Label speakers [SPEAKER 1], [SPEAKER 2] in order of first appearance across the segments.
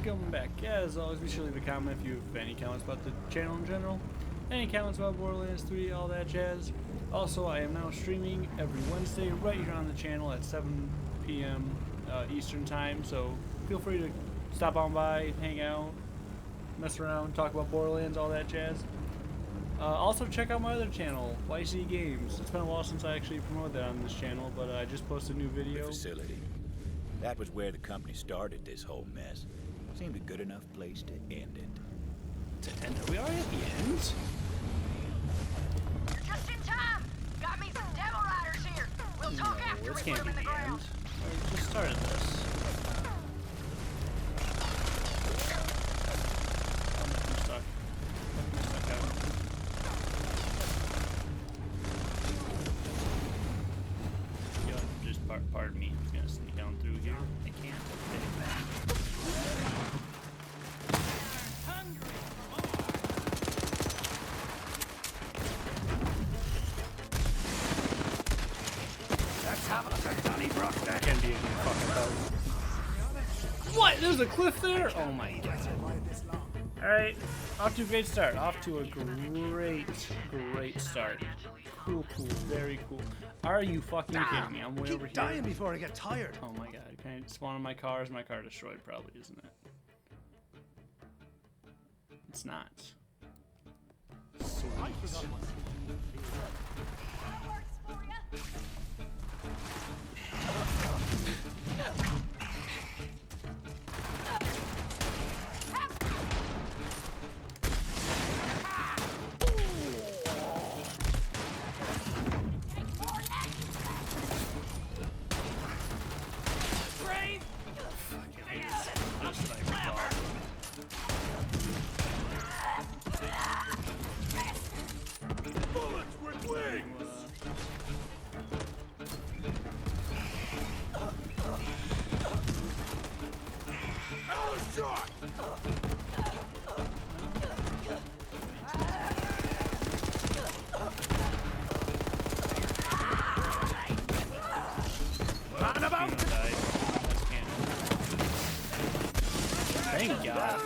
[SPEAKER 1] welcome back. As always, be sure to leave a comment if you have any comments about the channel in general, any comments about Borderlands 3, all that jazz. Also, I am now streaming every Wednesday right here on the channel at 7 p.m. Eastern time, so feel free to stop on by, hang out, mess around, talk about Borderlands, all that jazz. Also, check out my other channel, YC Games. It's been a while since I actually promoted that on this channel, but I just posted a new video.
[SPEAKER 2] The facility. That was where the company started this whole mess. Seemed a good enough place to end it.
[SPEAKER 1] To end it? We already at the end?
[SPEAKER 3] Just in time! Got me some devil riders here! We'll talk after
[SPEAKER 1] This
[SPEAKER 3] we
[SPEAKER 1] can't
[SPEAKER 3] put
[SPEAKER 1] be
[SPEAKER 3] them in
[SPEAKER 1] the
[SPEAKER 3] the
[SPEAKER 1] end.
[SPEAKER 3] ground.
[SPEAKER 1] I just started this. I'm stuck. I'm stuck out. Yo, just pardon me. I'm gonna sneak down through here. I can't. Can be a fucking boat. What? There's a cliff there? Oh my god. Alright. Off to a great start. Off to a great start. Cool, very cool. Are you fucking kidding me? I'm way over here.
[SPEAKER 4] Dying before I get tired.
[SPEAKER 1] Oh my god. Can I spawn in my car? Is my car destroyed? Probably, isn't it? It's not. Sweet. Thank God.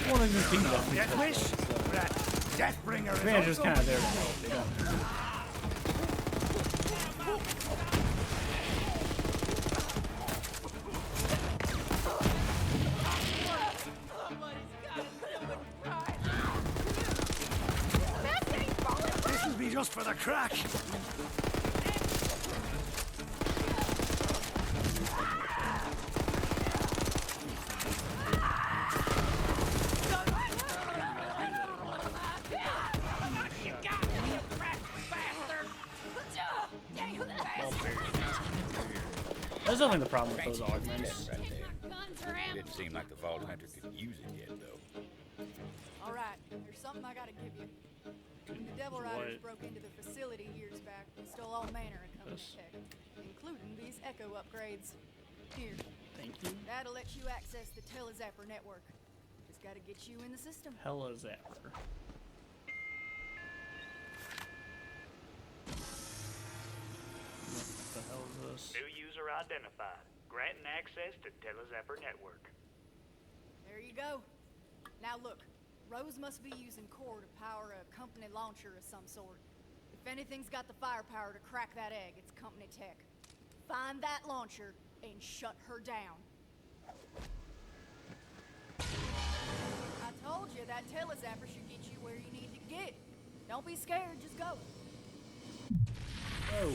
[SPEAKER 1] One of the things that
[SPEAKER 4] Death wish? Deathbringer.
[SPEAKER 1] man just kind of there to help. They don't.
[SPEAKER 4] This will be just for the crack.
[SPEAKER 1] That's definitely the problem with those augments.
[SPEAKER 2] Right there. Didn't seem like the Vault Hunter could use it yet, though.
[SPEAKER 5] Alright, there's something I gotta give you. When the Devil Riders
[SPEAKER 1] What?
[SPEAKER 5] broke into the facility years back, they stole all manner of company tech, including these Echo upgrades. Here,
[SPEAKER 1] Thank you.
[SPEAKER 5] that'll let you access the Telezapper network. Just gotta get you in the system.
[SPEAKER 1] Hella zapper. What the hell is this?
[SPEAKER 6] New user identified. Granting access to Telezapper network.
[SPEAKER 5] There you go. Now look, Rose must be using core to power a company launcher of some sort. If anything's got the firepower to crack that egg, it's company tech. Find that launcher and shut her down. I told you that Telezapper should get you where you need to get. Don't be scared, just go.
[SPEAKER 1] Oh.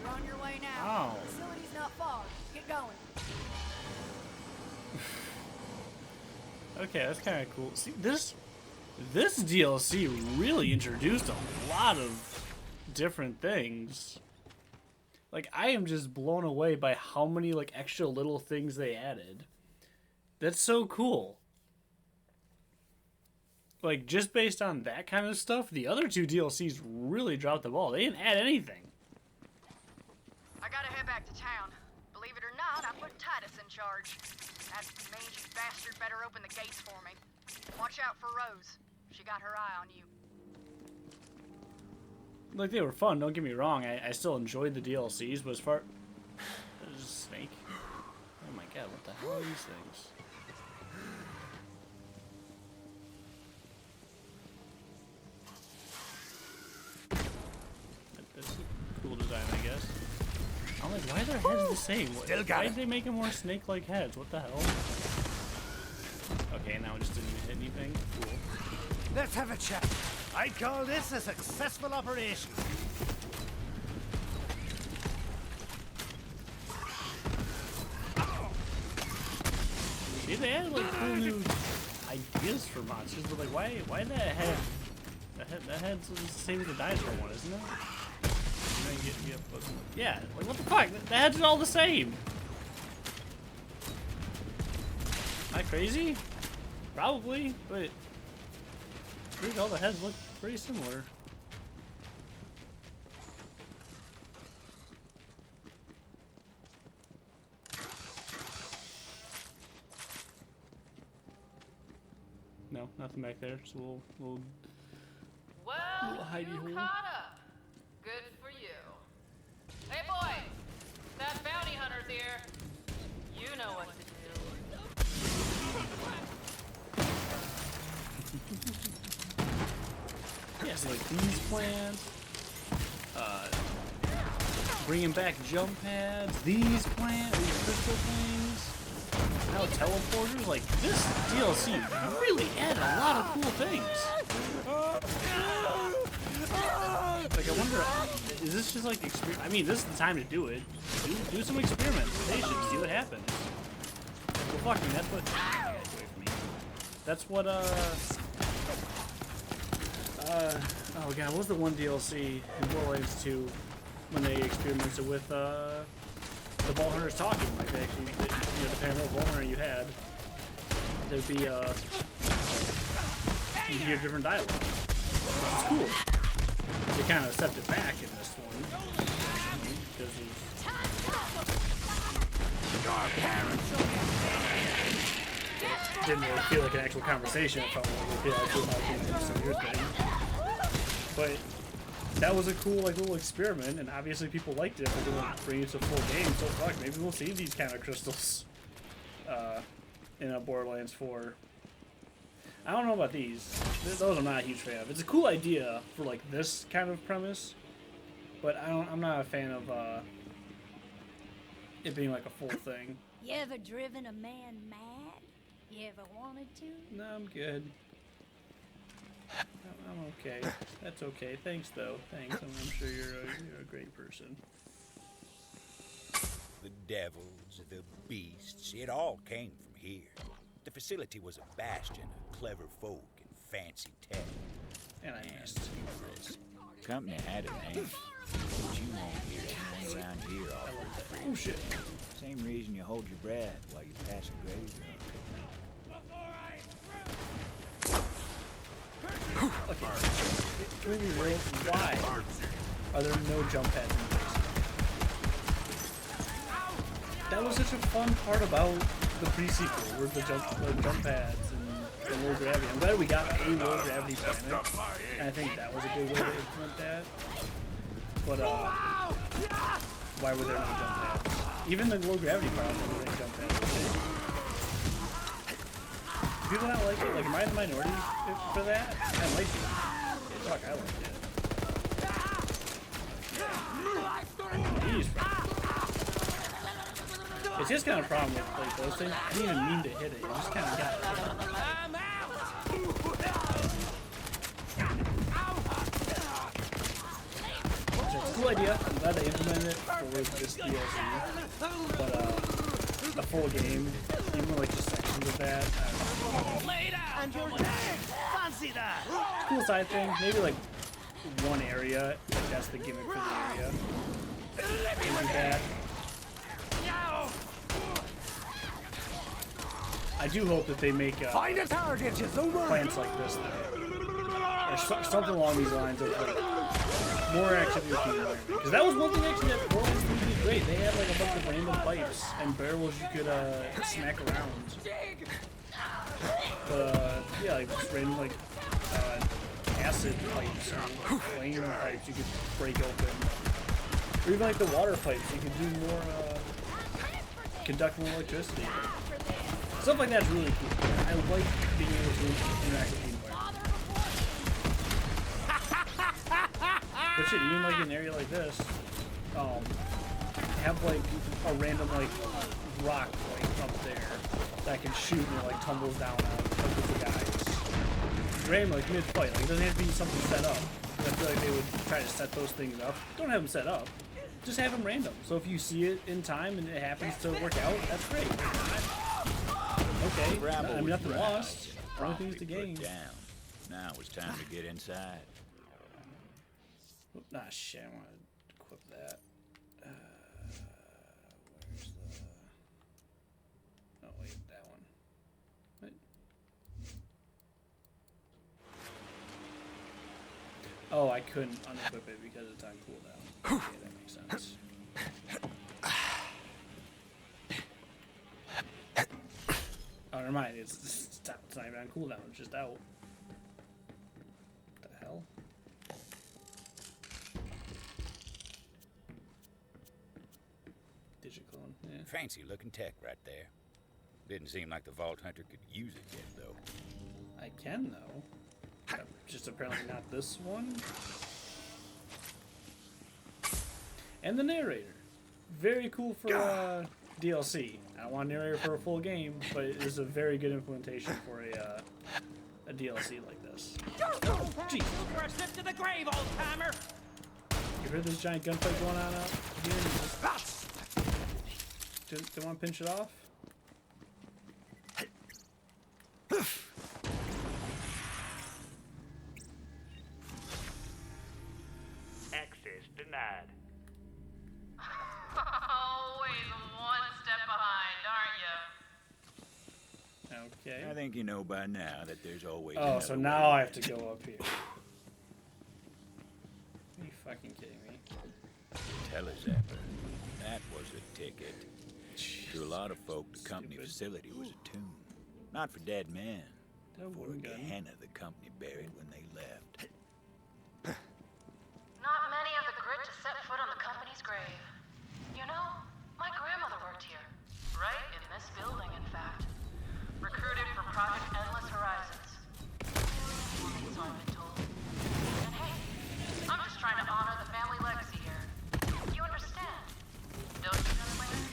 [SPEAKER 5] You're on your way now.
[SPEAKER 1] Oh.
[SPEAKER 5] The facility's not far. Get going.
[SPEAKER 1] Okay, that's kind of cool. See, this DLC really introduced a lot of different things. Like, I am just blown away by how many like extra little things they added. That's so cool. Like, just based on that kind of stuff, the other two DLCs really dropped the ball. They didn't add anything.
[SPEAKER 3] I gotta head back to town. Believe it or not, I put Titus in charge. That mangy bastard better open the gates for me. Watch out for Rose. She got her eye on you.
[SPEAKER 1] like they were fun. Don't get me wrong. I still enjoyed the DLCs, but as far there's a snake. Oh my god, what the hell are these things? That's a cool design, I guess. I'm like, why are their heads the same? Why did they make them more snake-like heads? What the hell? Okay, now it just didn't even hit anything. Cool.
[SPEAKER 4] Let's have a chat. I'd call this a successful operation.
[SPEAKER 1] See, they had like cool new ideas for monsters, but like, why that head? That head's the same as the dinosaur one, isn't it? Yeah, like what the fuck? The heads are all the same. Am I crazy? Probably, but I think all the heads look pretty similar. No, nothing back there. Just a little
[SPEAKER 3] Well,
[SPEAKER 1] little hidey
[SPEAKER 3] you
[SPEAKER 1] hole.
[SPEAKER 3] caught up. Good for you. Hey, boy! That bounty hunter's here. You know what to do.
[SPEAKER 1] Yeah, so like these plants, bringing back jump pads, these plants, these crystal things, now teleporters. Like this DLC really added a lot of cool things. Like I wonder, is this just like I mean, this is the time to do it. Do some experimentation, see what happens. Well, fuck me, that's what. Get away from me. That's what oh god, what was the one DLC in Borderlands 2 when they experimented with the Vault Hunters talking? Like they actually, depending on what Vault Hunter you had, there'd be you hear different dialogue, which is cool. They kind of stepped it back in this one because didn't really feel like an actual conversation. It felt like some weird thing. But that was a cool little experiment, and obviously people liked it. We're gonna bring it to full game, so fuck, maybe we'll see these kind of crystals in a Borderlands 4. I don't know about these. Those I'm not a huge fan of. It's a cool idea for like this kind of premise, but I'm not a fan of it being like a full thing.
[SPEAKER 7] You ever driven a man mad? You ever wanted to?
[SPEAKER 1] No, I'm good. I'm okay. That's okay. Thanks, though. Thanks. I'm sure you're a great person.
[SPEAKER 2] The devils, the beasts, it all came from here. The facility was a bastion of clever folk and fancy tech.
[SPEAKER 1] And I missed.
[SPEAKER 2] This company had a name, but you won't hear anyone around here offer it.
[SPEAKER 1] Oh shit.
[SPEAKER 2] Same reason you hold your breath while you pass a graveyard.
[SPEAKER 1] Okay. Can we be real? Why are there no jump pads in this? That was such a fun part about the pre-sequel, were the jump pads and the low gravity. I'm glad we got a low gravity planet, and I think that was a good way to implement that. But why were there no jump pads? Even the low gravity part, there were no jump pads. Do people not like it? Like, am I the minority for that? I like it. Yeah, fuck, I like it. Jeez. It's just kind of a problem with like those things. I didn't even mean to hit it. You just kind of got it. It's a cool idea. I'm glad they implemented it for this DLC. But the full game, even like just sections of that.
[SPEAKER 4] And you're dead! Fancy that!
[SPEAKER 1] Cool side thing. Maybe like one area. Like that's the gimmick for the area. Maybe that. I do hope that they make
[SPEAKER 4] Find a target, you zoomer!
[SPEAKER 1] plants like this, or something along these lines of like more activity with the environment. Because that was one thing actually that Borderlands 3 did great. They had like a bunch of random pipes and barrels you could smack around. But yeah, like just random like acid pipes or flame pipes you could break open. Or even like the water pipes, you could do more, conduct more electricity. Stuff like that's really cool. I like being able to interact with the environment. But shit, even like in an area like this, have like a random like rock like up there that can shoot and it like tumbles down on a couple of guys. Random like mid-fight, like it doesn't have to be something set up. I feel like they would try to set those things up. Don't have them set up. Just have them random. So if you see it in time and it happens to work out, that's great. Okay, I mean, nothing lost. Only things to gain.
[SPEAKER 2] Down. Now it's time to get inside.
[SPEAKER 1] Nah, shit, I want to equip that. Where's the... Oh, wait, that one. Wait. Oh, I couldn't unequip it because it's on cooldown. Okay, that makes sense. Oh, never mind. It's not even on cooldown. It's just out. What the hell? Digiclone. Yeah.
[SPEAKER 2] Fancy looking tech right there. Didn't seem like the Vault Hunter could use it yet, though.
[SPEAKER 1] I can though. Just apparently not this one. And the narrator. Very cool for DLC. I don't want a narrator for a full game, but it is a very good implementation for a DLC like this. Jeez.
[SPEAKER 4] First step to the grave, old timer.
[SPEAKER 1] You heard this giant gunfight going on out here? Do they want to pinch it off?
[SPEAKER 6] Access denied.
[SPEAKER 3] Always one step behind, aren't you?
[SPEAKER 1] Okay.
[SPEAKER 2] I think you know by now that there's always
[SPEAKER 1] Oh,
[SPEAKER 2] another
[SPEAKER 1] so
[SPEAKER 2] way
[SPEAKER 1] now I
[SPEAKER 2] in.
[SPEAKER 1] have to go up here. Are you fucking kidding me?
[SPEAKER 2] Telezapper. That was a ticket. To a lot of folk, the company facility was a tomb. Not for dead men.
[SPEAKER 1] That
[SPEAKER 2] For a
[SPEAKER 1] wooden gun.
[SPEAKER 2] Gehenna the company buried when they left.
[SPEAKER 3] Not many have the grit to set foot on the company's grave. You know, my grandmother worked here. Right in this building, in fact. Recruited from Project Endless Horizons. So I've been told. And hey, I'm just trying to honor the family legacy here. You understand? Don't you, Gunslinger?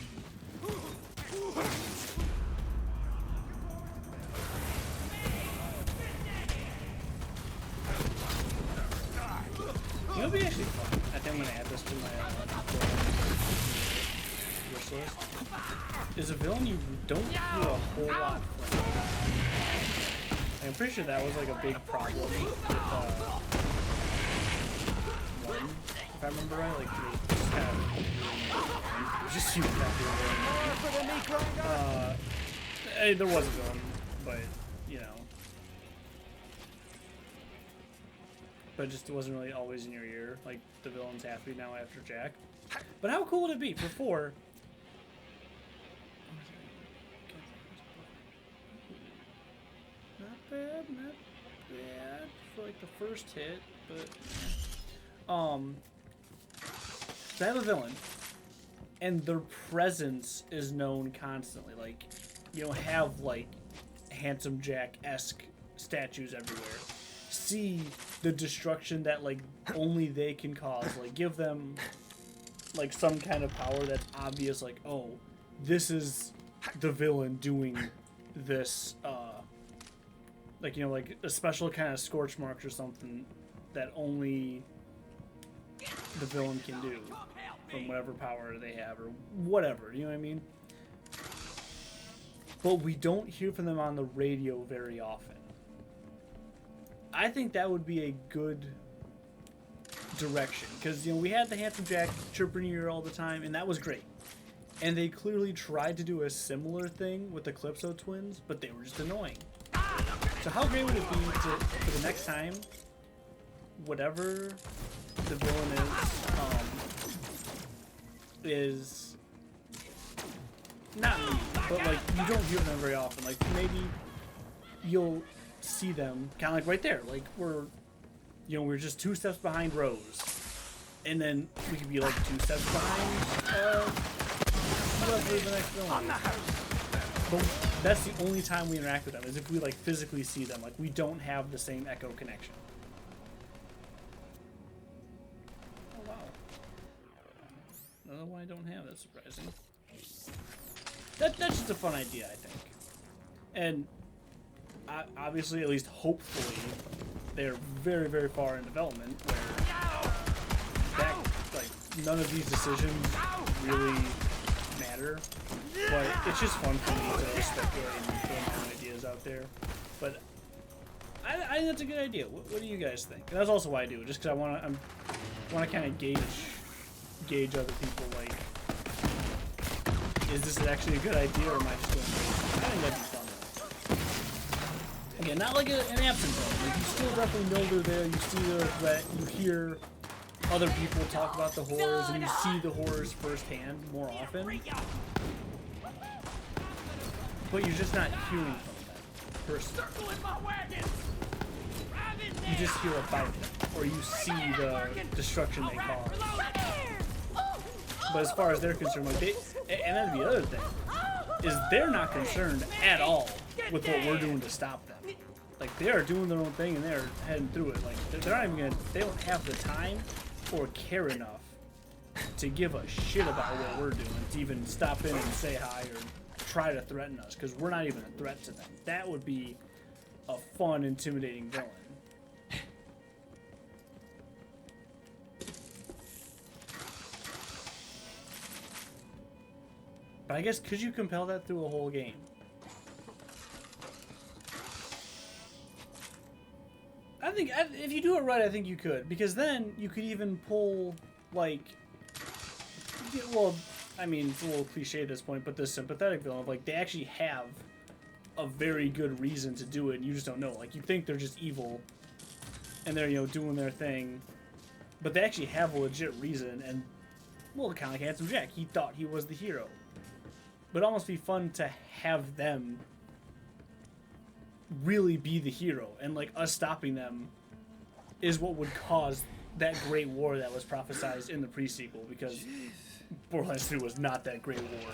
[SPEAKER 1] It would be actually fun. I think I'm gonna add this to my wish list. Is a villain you don't do a whole lot from. I'm pretty sure that was like a big problem with one, if I remember right. Like it was just kind of just super happy. There was a villain, but you know. But just it wasn't really always in your ear. Like the villain's happy now after Jack. But how cool would it be for 4? Not bad, not bad for like the first hit, but they have a villain, and their presence is known constantly. Like you don't have like Handsome Jack-esque statues everywhere. See the destruction that like only they can cause. Like give them like some kind of power that's obvious. Like, oh, this is the villain doing this. Like, you know, like a special kind of scorch marks or something that only the villain can do from whatever power they have or whatever. You know what I mean? But we don't hear from them on the radio very often. I think that would be a good direction because, you know, we had the Handsome Jack chirping in your ear all the time, and that was great. And they clearly tried to do a similar thing with the Calypso twins, but they were just annoying. So how great would it be to, for the next time, whatever the villain is not me, but like you don't hear them very often. Like maybe you'll see them kind of like right there, like where you know, we're just 2 steps behind Rose, and then we could be like 2 steps behind whoever the next villain is. But that's the only time we interact with them, is if we like physically see them. Like, we don't have the same echo connection. Oh wow. I don't know why I don't have that. Surprising. That's just a fun idea, I think. And obviously, at least hopefully, they're very, very far in development where that, like, none of these decisions really matter. But it's just fun for me to speculate and throw my ideas out there. But I think that's a good idea. What do you guys think? And that's also why I do it, just because I want to kind of gauge other people. Like, is this actually a good idea, or am I just going crazy? I think that'd be fun. Again, not like an absent zone. Like, you still definitely know they're there. You see the threat. You hear other people talk about the horrors, and you see the horrors firsthand more often. But you're just not hearing from them personally. You just hear about them, or you see the destruction they cause. But as far as they're concerned, like and that's the other thing, is they're not concerned at all with what we're doing to stop them. Like, they are doing their own thing and they're heading through it. Like, they're not even gonna, they don't have the time or care enough to give a shit about what we're doing to even stop in and say hi or try to threaten us, because we're not even a threat to them. That would be a fun, intimidating villain. But I guess, could you compel that through a whole game? I think, if you do it right, I think you could. Because then you could even pull, like, well, I mean, it's a little cliche at this point, but the sympathetic villain, like, they actually have a very good reason to do it, and you just don't know. Like, you think they're just evil, and they're, you know, doing their thing, but they actually have a legit reason, and, well, kind of like Handsome Jack. He thought he was the hero. But it'd almost be fun to have them really be the hero, and like us stopping them is what would cause that great war that was prophesized in the pre-sequel, because Borderlands 3 was not that great war.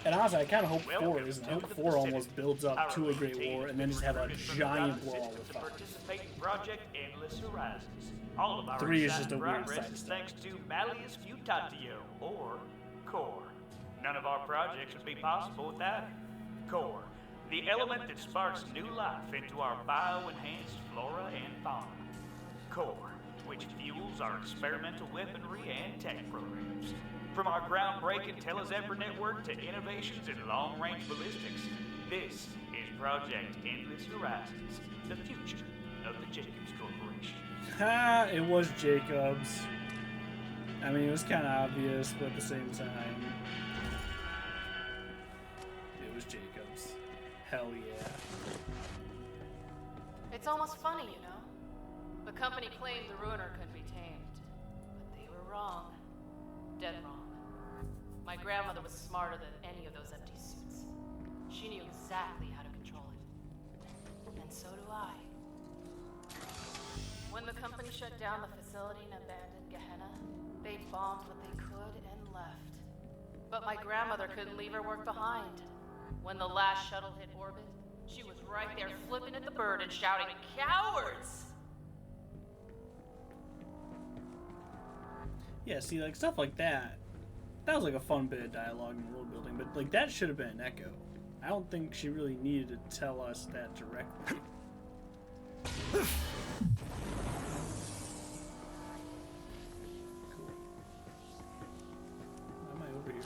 [SPEAKER 1] And honestly, I kind of hope 4 isn't. I hope 4 almost builds up to a great war and then just have a giant war with 5. 3 is just a weird side stuff.
[SPEAKER 6] Thanks to Malleus Mutatio, or Core. None of our projects would be possible without Core, the element that sparks new life into our bio-enhanced flora and fauna. Core, which fuels our experimental weaponry and tech programs. From our groundbreaking Telezebra network to innovations in long-range ballistics, this is Project Endless Horizons, the future of the Jacobs Corporation.
[SPEAKER 1] Ha! It was Jacobs. I mean, it was kind of obvious, but at the same time, it was Jacobs. Hell yeah.
[SPEAKER 3] It's almost funny, you know? The company claimed the Ruiner couldn't be tamed, but they were wrong. Dead wrong. My grandmother was smarter than any of those empty suits. She knew exactly how to control it. And so do I. When the company shut down the facility and abandoned Gehenna, they bombed what they could and left. But my grandmother couldn't leave her work behind. When the last shuttle hit orbit, she was right there flipping at the bird and shouting, "Cowards!"
[SPEAKER 1] Yeah, see, like, stuff like that. That was like a fun bit of dialogue and world building, but like that should have been an Echo. I don't think she really needed to tell us that directly. Cool. Why am I over here?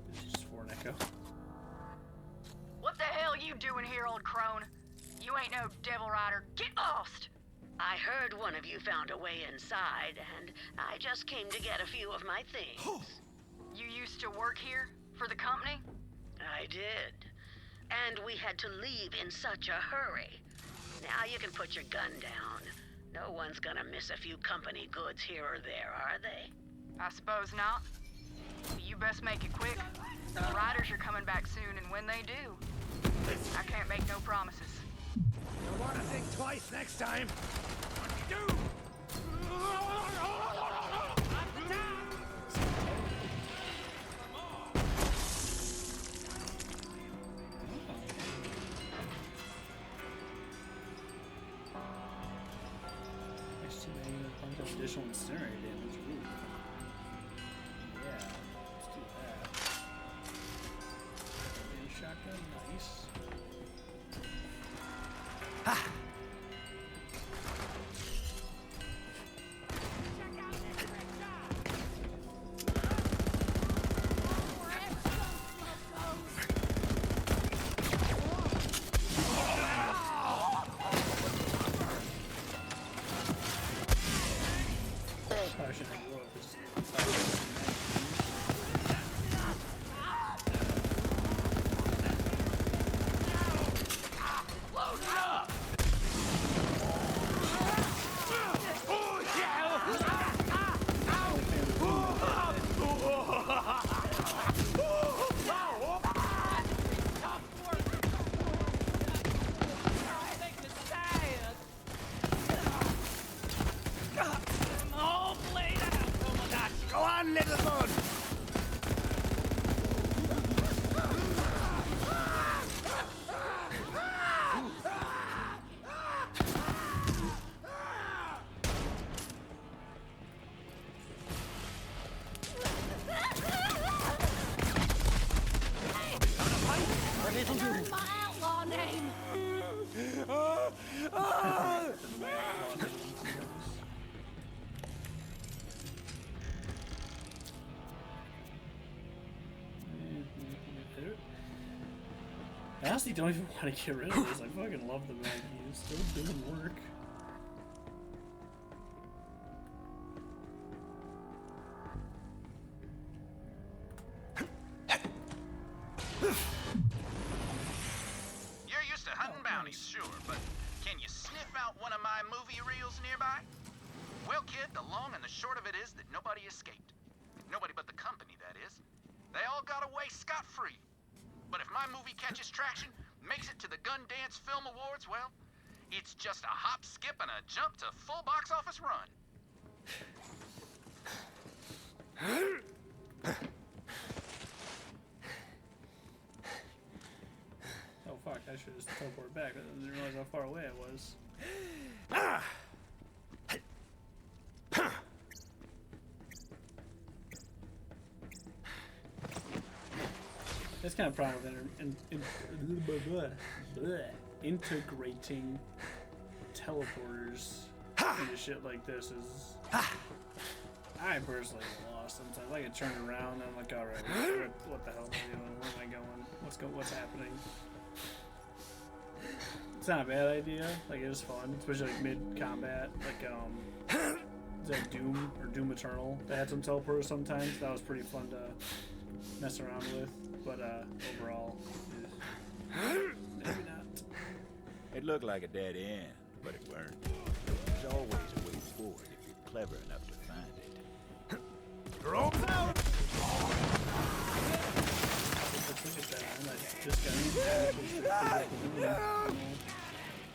[SPEAKER 1] This is just for an Echo.
[SPEAKER 8] What the hell you doing here, old crone? You ain't no devil rider. Get lost! I heard one of you found a way inside, and I just came to get a few of my things.
[SPEAKER 5] You used to work here? For the company?
[SPEAKER 8] I did. And we had to leave in such a hurry. Now you can put your gun down. No one's gonna miss a few company goods here or there, are they?
[SPEAKER 5] I suppose not. You best make it quick. The riders are coming back soon, and when they do, I can't make no promises.
[SPEAKER 4] You'll want to think twice next time.
[SPEAKER 1] Additional incendiary damage. Ooh. Yeah, let's do that. And shotgun, nice.
[SPEAKER 4] Ha!
[SPEAKER 1] Probably shouldn't have rolled this.
[SPEAKER 4] Go on, little bud!
[SPEAKER 7] Learn my outlaw name.
[SPEAKER 1] I honestly don't even want to get rid of this. I fucking love the man. He's still doing work.
[SPEAKER 9] You're used to hunting bounties, sure, but can you sniff out one of my movie reels nearby? Well, kid, the long and the short of it is that nobody escaped. Nobody but the company, that is. They all got away scot-free. But if my movie catches traction, makes it to the Gun Dance Film Awards, well, it's just a hop, skip, and a jump to full box office run.
[SPEAKER 1] Oh fuck, I should just teleport back. I didn't realize how far away I was. That's kind of a problem with integrating teleporters into shit like this is... I personally get lost sometimes. I can turn around and I'm like, alright, what the hell am I doing? Where am I going? What's happening? It's not a bad idea. Like, it is fun, especially like mid-combat. Like, is that Doom or Doom Eternal? They had some teleporters sometimes. That was pretty fun to mess around with. But overall, maybe not.
[SPEAKER 2] It looked like a dead end, but it weren't. There's always a way forward if you're clever enough to find it.
[SPEAKER 4] Drop out!
[SPEAKER 1] Just got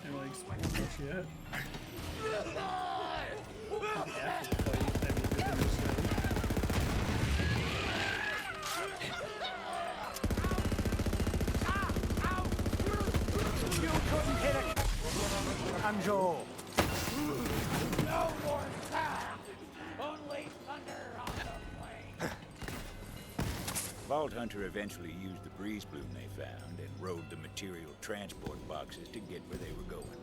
[SPEAKER 1] and like explain that shit. After the fight, I mean, good in this way.
[SPEAKER 4] You couldn't hit a... I'm Joel. No more sound! Only thunder on the plane!
[SPEAKER 2] Vault Hunter eventually used the breeze bloom they found and rode the material transport boxes to get where they were going.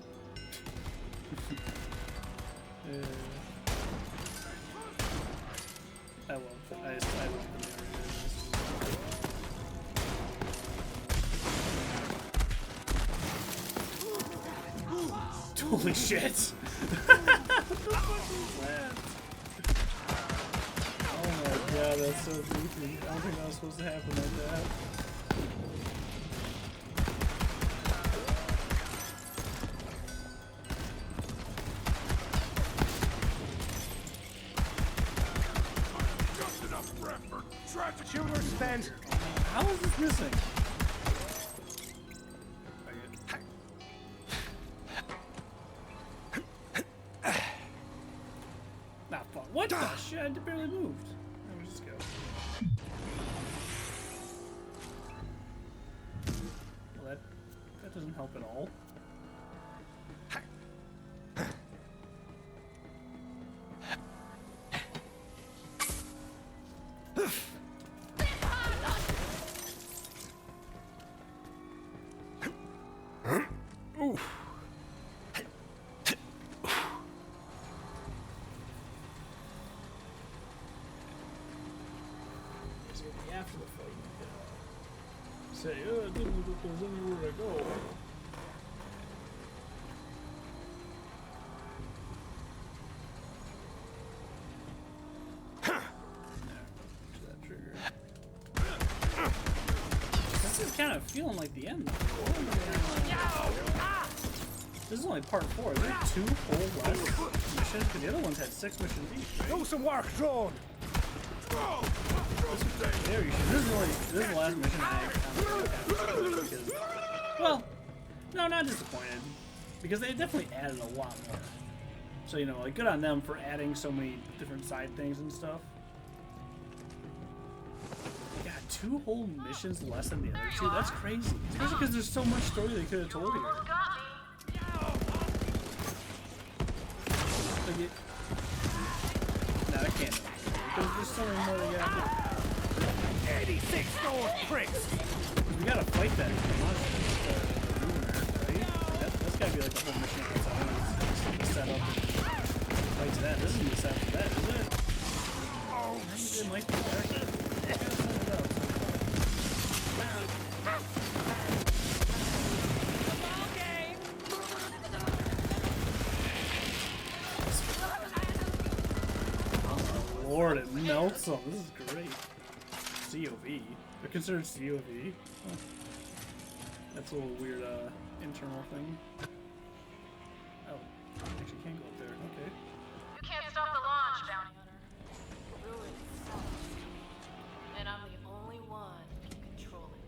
[SPEAKER 1] I love the narrative. Holy shit! What the fuck was that? Oh my god, that's so goofy. I don't think that was supposed to happen like that.
[SPEAKER 4] Shooter spent.
[SPEAKER 1] How is this missing? shit, I barely moved. Where's this go? Well, that doesn't help at all. After the fight, say, I didn't know if there's anywhere to go. That trigger. This is kind of feeling like the end. This is only part 4. Is there 2 whole left missions? Because the other ones had 6 missions each. Right?
[SPEAKER 4] Do some work, drone.
[SPEAKER 1] There you should. This is the last mission I because, well, no, not disappointed. Because they definitely added a lot more. So, you know, like, good on them for adding so many different side things and stuff. They got 2 whole missions less than the other 2. That's crazy. Especially because there's so much story they could have told here. Like it, no, I can't. There's so many more they gotta do.
[SPEAKER 4] 86 those pricks!
[SPEAKER 1] We gotta fight that monster, right? That's gotta be like the whole mission of its own. It's set up and fights that. This isn't the set for that, is it? Oh, it might be there. Lord, it melts them. This is great. COV. They're considered COV. Huh. That's a little weird internal thing. Oh, actually can't go up there. Okay.
[SPEAKER 3] You can't stop the launch, bounty hunter. Ruin sucks. And I'm the only one who can control it.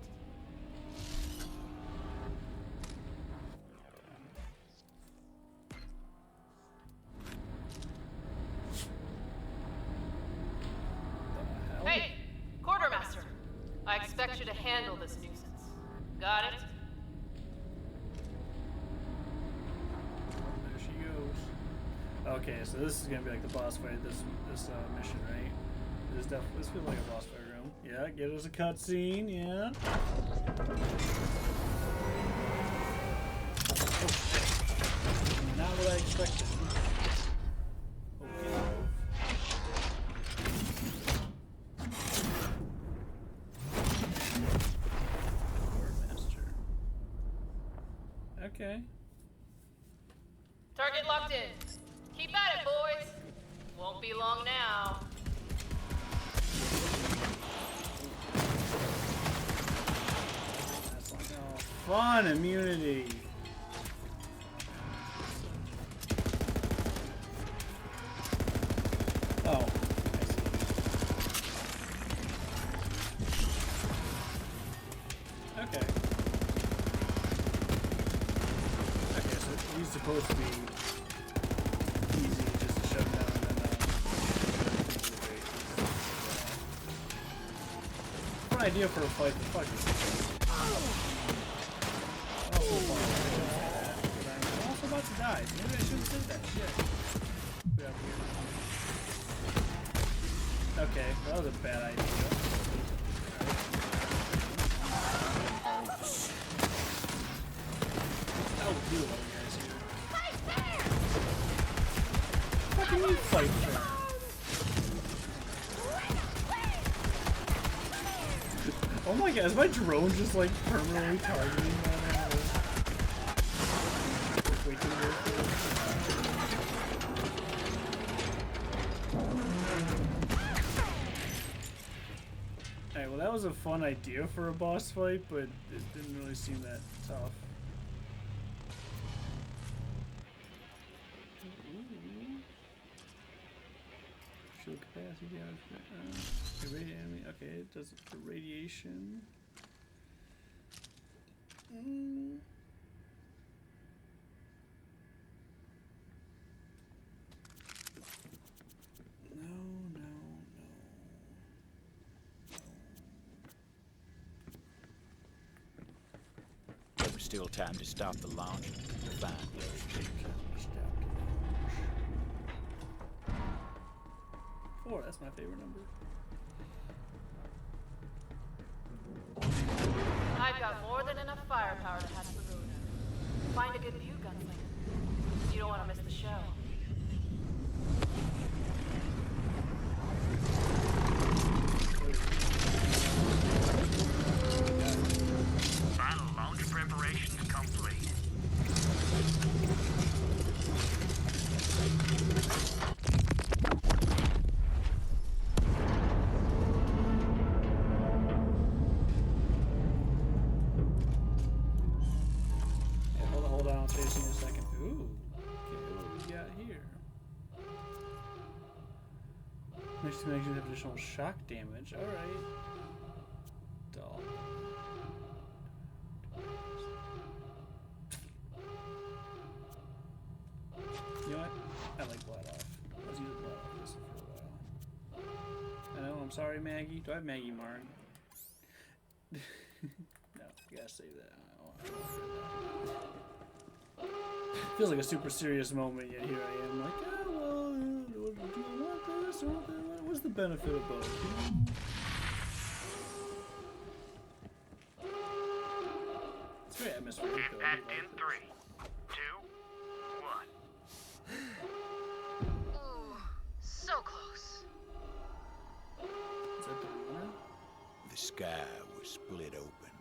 [SPEAKER 3] Hey, Quartermaster. I expect you to handle this nuisance. Got it?
[SPEAKER 1] There she goes. Okay, so this is gonna be like the boss fight. This mission, right? This feels like a boss fight room. Yeah, get us a cutscene. Yeah. Oh, not what I expected. Okay.
[SPEAKER 3] Target locked in. Keep at it, boys. Won't be long now.
[SPEAKER 1] That's like, oh, fun immunity. Oh, I see. Okay. He's supposed to be easy just to shut down and then fun idea for a fight. Fuck it. I'm also about to die. So maybe I shouldn't say that shit. Okay, that was a bad idea. That would do it. How can you fight there? Oh my god, is my drone just like permanently targeting that? Alright, well that was a fun idea for a boss fight, but it didn't really seem that tough. Capacity damage. Okay, it does it for radiation. No.
[SPEAKER 2] Still time to stop the launch. Fine.
[SPEAKER 1] Four, that's my favorite number.
[SPEAKER 3] I've got more than enough firepower to hatch the ruin. Find a good view, gunslinger. You don't want to miss the show.
[SPEAKER 6] Final launch preparations complete.
[SPEAKER 1] Hold on, I'll chase you in a second. Ooh, okay, what do we got here? Next to make you have additional shock damage. Alright. Dull. You know what? I like blood off. Let's use blood off this for a while. I know, I'm sorry, Maggie. Do I have Maggie Mark? No, you gotta save that. I don't want that. Feels like a super serious moment, yet here I am, like, oh, well, do you want this or want that? What's the benefit of both? It's very atmospheric, though. I do
[SPEAKER 6] Impact
[SPEAKER 1] like
[SPEAKER 6] in
[SPEAKER 1] this.
[SPEAKER 6] 3, 2, 1.
[SPEAKER 3] Ooh, so close.
[SPEAKER 1] Is that the winner?
[SPEAKER 2] The sky was split open.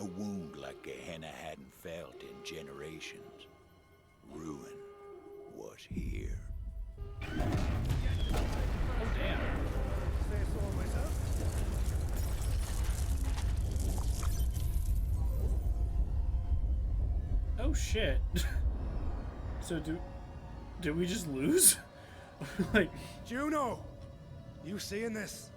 [SPEAKER 2] A wound like Gehenna hadn't felt in generations. Ruin was here.
[SPEAKER 1] Oh, damn.
[SPEAKER 4] Say so myself.
[SPEAKER 1] Oh, shit. So, did we just lose? Like,
[SPEAKER 4] Juno! You seeing this?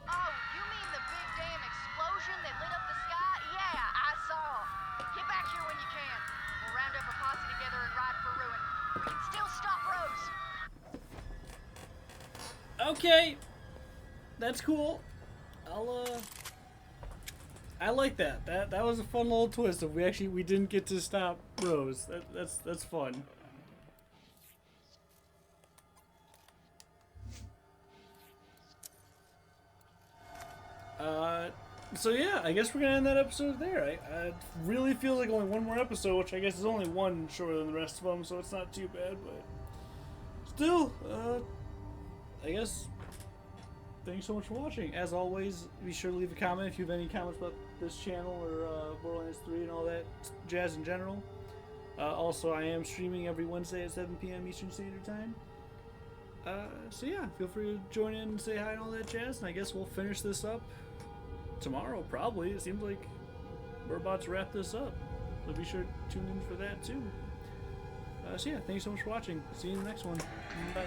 [SPEAKER 3] Oh, you mean the big damn explosion that lit up the sky? Yeah, I saw. Get back here when you can. We'll round up a posse together and ride for ruin. We can still stop Rose.
[SPEAKER 1] okay. That's cool. I like that. That was a fun little twist. If we didn't get to stop Rose. That's fun. So yeah, I guess we're gonna end that episode there. I really feel like only one more episode, which I guess is only one shorter than the rest of them, so it's not too bad. But still, I guess. Thanks so much for watching. As always, be sure to leave a comment if you have any comments about this channel or Borderlands 3 and all that jazz in general. Also, I am streaming every Wednesday at 7 p.m. Eastern Standard Time. So yeah, feel free to join in and say hi and all that jazz. And I guess we'll finish this up tomorrow, probably. It seems like we're about to wrap this up. So be sure to tune in for that too. So yeah, thanks so much for watching. See you in the next one. Bye.